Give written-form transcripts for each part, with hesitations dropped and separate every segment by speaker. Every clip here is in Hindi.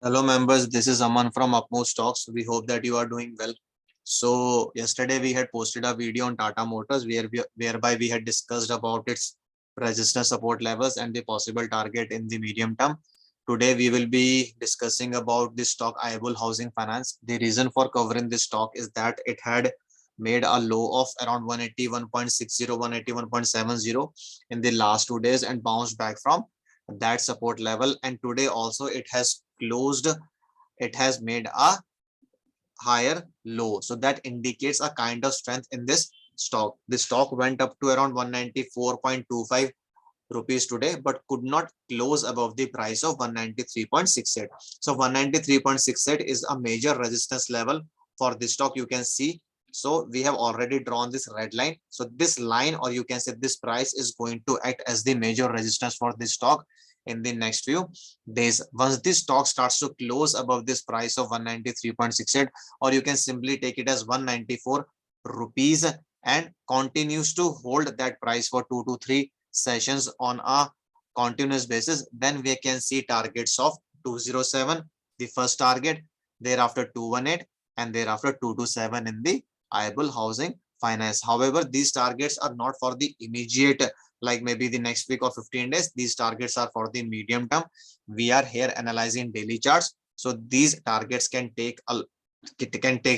Speaker 1: Hello members, this is Aman from Upmost Stocks. We hope that you are doing well. So yesterday we had posted a video on Tata Motors whereby we had discussed about its resistance support levels and the possible target in the medium term. Today we will be discussing about the stock Ayabul Housing Finance. The reason for covering this stock is that it had made a low of around 181.60, 181.70 in the last 2 days and bounced back from that support level, and today also it has made a higher low, so that indicates a kind of strength in this stock. The stock went up to around 194.25 rupees today, but could not close above the price of 193.68. So 193.68 is a major resistance level for this stock, you can see. So we have already drawn this red line. So this line, or you can say this price, is going to act as the major resistance for this stock in the next few days. Once this stock starts to close above this price of 193.68, or you can simply take it as 194 rupees, and continues to hold that price for 2 to 3 sessions on a continuous basis, then we can see targets of 207, the first target, thereafter 218, and thereafter 227 in the Ayabul Housing Finance. However, these targets are not for the immediate, like maybe the next week or 15 days. These targets are for the medium term. We are here analyzing daily charts, so these targets can take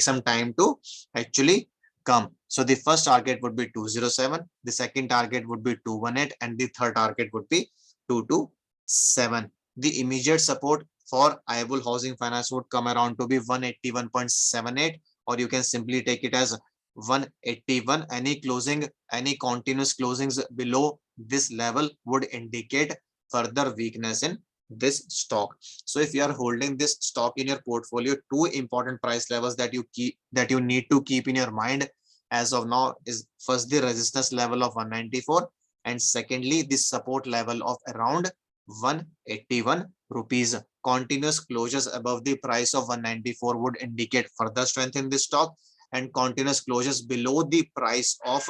Speaker 1: some time to actually come. So the first target would be 207, the second target would be 218, and the third target would be 227. The immediate support for Ayabul Housing Finance would come around to be 181.78, or you can simply take it as 181. Any continuous closings below this level would indicate further weakness in this stock. So if you are holding this stock in your portfolio, two important price levels that you need to keep in your mind as of now is, first, the resistance level of 194, and secondly the support level of around 181 rupees. Continuous closures above the price of 194 would indicate further strength in this stock, and continuous closures below the price of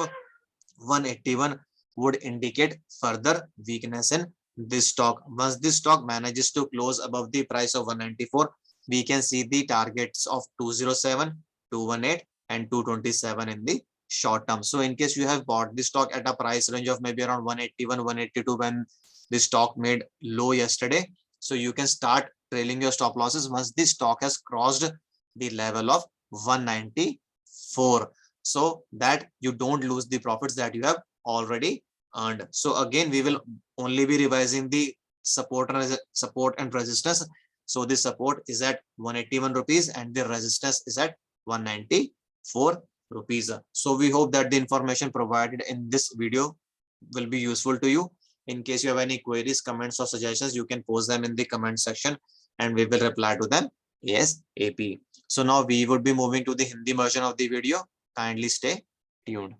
Speaker 1: 181 would indicate further weakness in this stock. Once this stock manages to close above the price of 194, we can see the targets of 207, 218, and 227 in the short term. So in case you have bought the stock at a price range of maybe around 181, 182 when the stock made low yesterday, so you can start trailing your stop losses once the stock has crossed the level of 194, so that you don't lose the profits that you have already earned. So again, we will only be revising the support and resistance. So the support is at 181 rupees and the resistance is at 194 rupees. So we hope that the information provided in this video will be useful to you. In case you have any queries, comments, or suggestions, you can post them in the comment section and we will reply to them ASAP. So now we would be moving to the Hindi version of the video. Kindly stay tuned.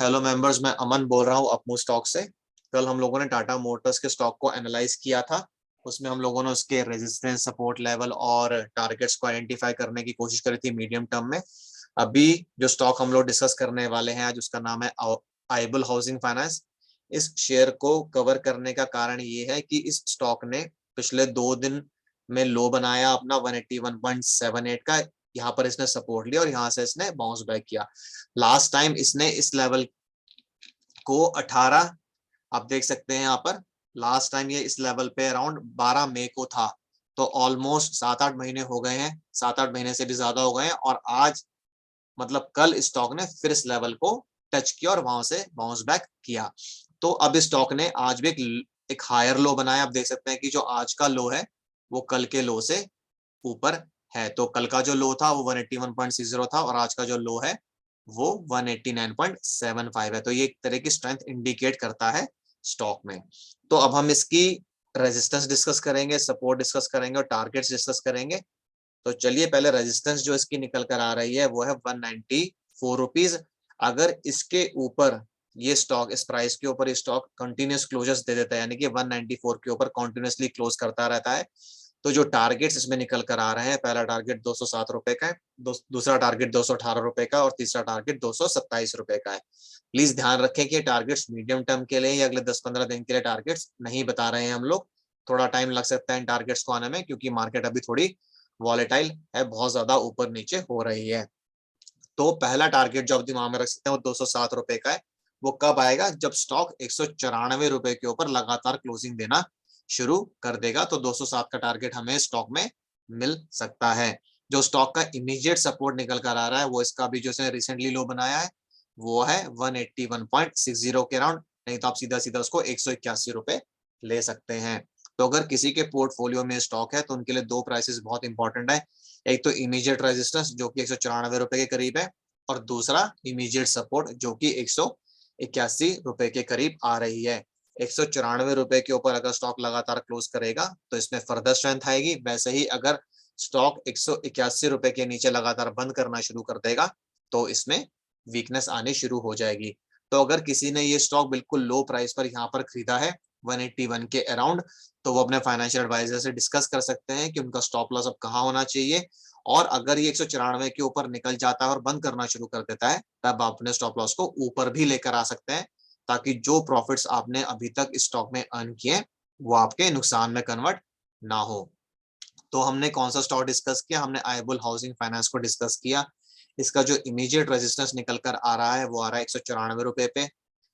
Speaker 1: Hello members, मैं अमन बोल रहा हूँ अपमू स्टॉक से। कल हम लोगों ने टाटा मोटर्स के स्टॉक को एनालाइज किया था। उसमें हम लोगों ने उसके रेजिस्टेंस, सपोर्ट लेवल और टारगेट्स को आइडेंटिफाई करने की कोशिश करी थी मीडियम टर्म में। अभी जो स्टॉक हम लोग डिस्कस करने वाले हैं आज, उसका नाम है आयबुल हाउसिंग फाइनेंस। इस शेयर को कवर करने का कारण ये है कि इस स्टॉक ने पिछले 2 दिन में लो बनाया अपना 181.78 का। यहाँ पर इसने सपोर्ट लिया और यहाँ से इसने बाउंस बैक किया। लास्ट टाइम इसने इस लेवल को 18, आप देख सकते हैं यहाँ पर, लास्ट टाइम ये इस लेवल पे अराउंड 12 मई को था। तो ऑलमोस्ट 7-8 महीने हो गए हैं, 7-8 महीने से भी ज्यादा हो गए हैं, और आज मतलब कल स्टॉक ने फिर इस लेवल को टच किया और वहां से बाउंस बैक किया। तो अब स्टॉक ने आज भी एक हायर लो बनाया। आप देख सकते हैं कि जो आज का लो है वो कल के लो से ऊपर है। तो कल का जो लो था वो 181.60 था और आज का जो लो है वो 189.75 है। तो ये एक तरह की स्ट्रेंथ इंडिकेट करता है स्टॉक में। तो अब हम इसकी रेजिस्टेंस डिस्कस करेंगे, सपोर्ट डिस्कस करेंगे और टारगेट्स डिस्कस करेंगे। तो चलिए, पहले रेजिस्टेंस जो इसकी निकल कर आ रही है वो है 194 रुपीज। अगर इसके ऊपर ये स्टॉक, इस प्राइस के ऊपर स्टॉक कंटिन्यूस क्लोजर्स दे देता है, यानी कि 194 के ऊपर कंटिन्यूसली क्लोज करता रहता है, तो जो टारगेट्स इसमें निकल कर आ रहे हैं, पहला टारगेट 207 रुपए का है, दूसरा टारगेट 218 रुपए का और तीसरा टारगेट 227 रुपए का है। प्लीज ध्यान रखें कि टारगेट्स मीडियम टर्म के लिए या अगले 10-15 दिन के लिए टारगेट्स नहीं बता रहे हैं हम लोग। थोड़ा टाइम लग सकता है इन टारगेट्स को आने में, क्योंकि मार्केट अभी थोड़ी वॉलेटाइल है, बहुत ज्यादा ऊपर नीचे हो रही है। तो पहला टारगेट जो आप दिमाग में रख सकते हैं वो 207 रुपए का है। वो कब आएगा? जब स्टॉक 194 रुपए के ऊपर लगातार क्लोजिंग देना शुरू कर देगा, तो 207 का टारगेट हमें स्टॉक में मिल सकता है। जो स्टॉक का इमीडिएट सपोर्ट निकल कर आ रहा है वो इसका भी जो रिसेंटली लो बनाया है वो है 181.60 के अराउंड, नहीं तो आप सीधा सीधा उसको 181 रुपए ले सकते हैं। तो अगर किसी के पोर्टफोलियो में स्टॉक है तो उनके लिए दो प्राइसेस बहुत इंपॉर्टेंट है। एक तो इमीडिएट रेजिस्टेंस जो कि 194 रुपए के करीब है, और दूसरा इमीडिएट सपोर्ट जो कि 181 रुपए के करीब आ रही है। 194 रुपए के ऊपर अगर स्टॉक लगातार क्लोज करेगा तो इसमें फर्दर स्ट्रेंथ आएगी। वैसे ही अगर स्टॉक 181 रुपए के नीचे लगातार बंद करना शुरू कर देगा तो इसमें वीकनेस आनी शुरू हो जाएगी। तो अगर किसी ने ये स्टॉक बिल्कुल लो प्राइस पर यहाँ पर खरीदा है 181 के अराउंड, तो वो अपने फाइनेंशियल एडवाइजर से डिस्कस कर सकते हैं कि उनका स्टॉप लॉस अब कहाँ होना चाहिए। और अगर ये 194 के ऊपर निकल जाता है और बंद करना शुरू कर देता है, तब आप अपने स्टॉप लॉस को ऊपर भी लेकर आ सकते हैं, ताकि जो प्रॉफिट्स आपने अभी तक इस स्टॉक में अर्न किए वो आपके नुकसान में कन्वर्ट ना हो। तो हमने कौन सा स्टॉक डिस्कस किया? हमने आईबुल हाउसिंग फाइनेंस को डिस्कस किया। इसका जो इमीडिएट रेजिस्टेंस निकल कर आ रहा है वो आ रहा है 194 रुपए पे।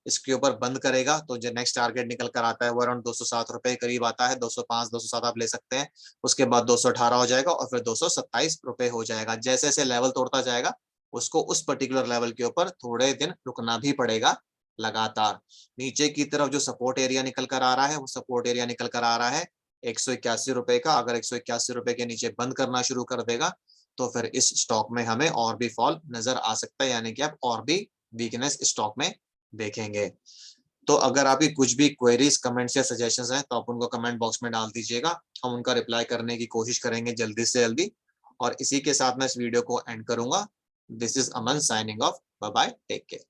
Speaker 1: इसके ऊपर बंद करेगा तो जो नेक्स्ट टारगेट निकल कर आता है वो अराउंड 207 रुपए के करीब आता है, 205 207 आप ले सकते हैं। उसके बाद 218 हो जाएगा और फिर 227 रुपए हो जाएगा। जैसे जैसे लेवल तोड़ता जाएगा उसको उस पर्टिकुलर लेवल के ऊपर थोड़े दिन रुकना भी पड़ेगा लगातार। नीचे की तरफ जो सपोर्ट एरिया निकल कर आ रहा है वो सपोर्ट एरिया निकल कर आ रहा है 181 रुपए का। अगर 181 रुपए के नीचे बंद करना शुरू कर देगा तो फिर इस स्टॉक में हमें और भी फॉल नजर आ सकता है, यानी कि आप और भी वीकनेस स्टॉक में देखेंगे। तो अगर आपकी कुछ भी क्वेरीज, कमेंट्स या सजेशंस हैं तो आप उनको कमेंट बॉक्स में डाल दीजिएगा, हम उनका रिप्लाई करने की कोशिश करेंगे जल्दी से जल्दी। और इसी के साथ मैं इस वीडियो को एंड करूंगा। This is Aman signing off. Bye bye, take care.